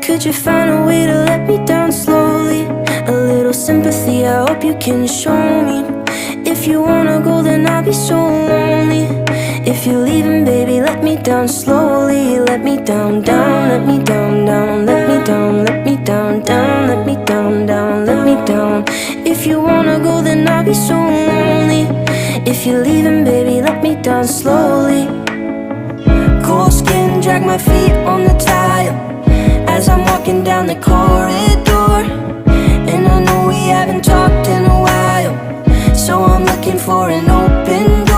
Could you find a way to let me down slowly? A little sympathy, I hope you can show me. If you wanna go, then I'll be so lonely. If you're leaving, baby, let me down slowly. Let me down, down, let me down, down. Let me down, let me down, down. Let me down, down, let me down. If you wanna go, then I'll be so lonely. If you're leaving, baby, let me down slowly. Cold skin, drag my feet on the tile as I'm walking down the corridor. And I know we haven't talked in a while, so I'm looking for an open door.